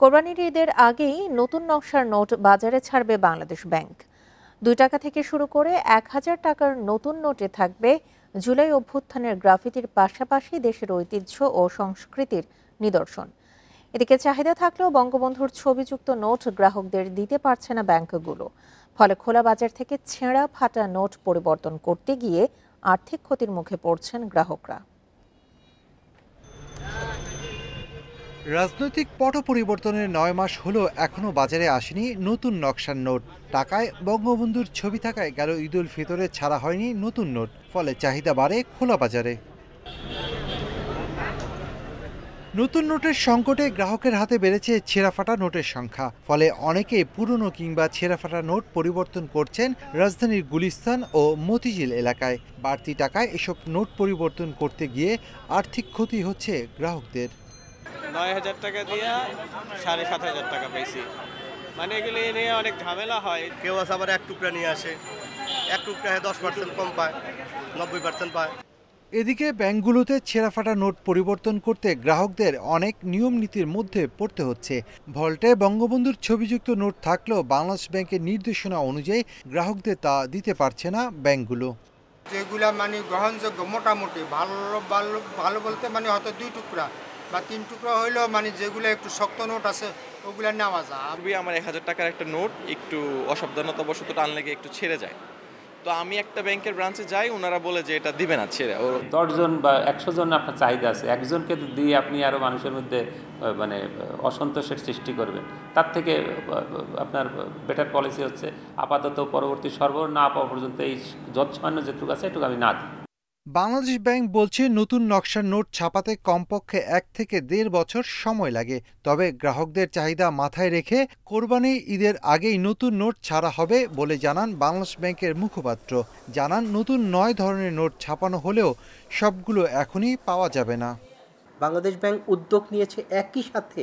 কোরবানির ঈদের আগেই নতুন নকশার নোট বাজারে ছাড়বে বাংলাদেশ ব্যাংক। 2 টাকা থেকে শুরু করে 1000 টাকার নতুন নোটে থাকবে জুলাই অভ্যুত্থানের গ্রাফিতির পাশাপাশি দেশের ঐতিহ্য ও সংস্কৃতির নিদর্শন। এদিকে চাহিদা থাকলেও বঙ্গবন্ধুর ছবিযুক্ত নোট গ্রাহকদের দিতে পারছে না ব্যাংকগুলো। ফলে খোলা বাজার থেকে ছেঁড়া ফাটা নোট পরিবর্তন করতে গিয়ে আর্থিক ক্ষতির মুখে পড়ছেন গ্রাহকরা। রাজনৈতিক পট পরিবর্তনের 9 মাস হলো এখনও বাজারে আসেনি নতুন নকশার নোট। টাকায় বঙ্গবন্ধুর ছবি থাকায় গেল ঈদ উল ফিতরে ছাড়া হয়নি নতুন নোট, ফলে চাহিদা বাড়ে খোলা বাজারে। নতুন নোটের সংকটে গ্রাহকের হাতে বেড়েছে ছেঁড়াফাটা নোটের সংখ্যা। ফলে অনেকে পুরনো কিংবা ছেঁড়াফাটা নোট পরিবর্তন করছেন রাজধানীর গুলিস্তান ও মতিঝিল এলাকায়। বাড়তি টাকায় এসব নোট পরিবর্তন করতে গিয়ে আর্থিক ক্ষতি হচ্ছে গ্রাহকদের। ৯,০০০ টাকা দিয়ে ৭,৫০০ টাকা পেয়েছি। মানে এগুলি নিয়ে অনেক ঝামেলা হয়। কেউ আছে আবার এক টুকরা নিয়ে আসে, এক টুকরা 10% কম পায়, 90% পায়। এদিকে ব্যাংকগুলোতে ছেঁড়াফাটা নোট পরিবর্তন করতে গ্রাহকদের অনেক নিয়ম নীতির মধ্যে পড়তে হচ্ছে। ভল্টে বঙ্গবন্ধুর ছবিযুক্ত নোট থাকলেও বাংলাদেশ ব্যাংকের নির্দেশনা অনুযায়ী গ্রাহকদের তা দিতে পারছে না ব্যাংকগুলো। যেগুলা মানে গ্রহণযোগ্য মোটামুটি ভালো ভালো ভালো বলতে মানে হয়তো 2 টুকরা বা 3 টুকরা হইলেও মানে যেগুলো একটু শক্ত নোট আছে ওগুলা নেওয়া যায়। আমার 1000 টাকার একটা নোট একটু অসাবধানতাবশত টান লেগে একটু ছেড়ে যায়। তো আমি একটা ব্যাংকের ব্রাঞ্চে যাই, ওনারা বলে যে এটা দিবে না ছেড়ে। 10 জন বা 100 জন আপনার চাহিদা আছে, একজনকে দিয়ে আপনি আরও মানুষের মধ্যে মানে অসন্তোষের সৃষ্টি করবেন। তার থেকে আপনার বেটার পলিসি হচ্ছে আপাতত পরবর্তী সরবরাহ না পাওয়া পর্যন্ত এই যৎসামান্য যেটুকু আছে এটুকু আমি না দিই। বাংলাদেশ ব্যাংক বলছে নতুন নকশার নোট ছাপাতে কমপক্ষে 1 থেকে 1.5 বছর সময় লাগে। তবে গ্রাহকদের চাহিদা মাথায় রেখে কোরবানি ঈদের আগেই নতুন নোট ছাড়া হবে বলে জানান বাংলাদেশ ব্যাংকের মুখপাত্র। জানান নতুন 9 ধরনের নোট ছাপানো হলেও সবগুলো এখনই পাওয়া যাবে না। বাংলাদেশ ব্যাংক উদ্যোগ নিয়েছে একই সাথে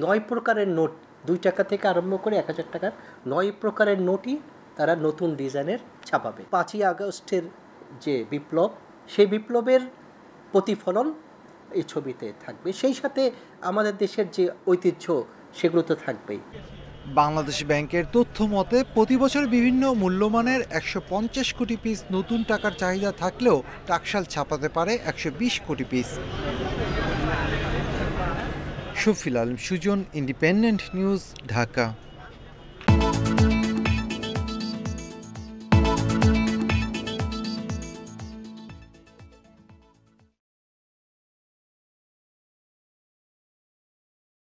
9 প্রকারের নোট, 2 টাকা থেকে আরম্ভ করে 1000 টাকার 9 প্রকারের নোটই তারা নতুন ডিজাইনের ছাপাবে। 5ই আগস্টের যে বিপ্লব, সেই বিপ্লবের প্রতিফলন এই ছবিতে থাকবে। সেই সাথে আমাদের দেশের যে ঐতিহ্য সেগুলো তো থাকবেই। বাংলাদেশ ব্যাংকের তথ্য মতে প্রতি বছর বিভিন্ন মূল্যমানের 150 কোটি পিস নতুন টাকার চাহিদা থাকলেও টাকশাল ছাপাতে পারে 120 কোটি piece. Shafil Alam Sujan, Independent News, Dhaka.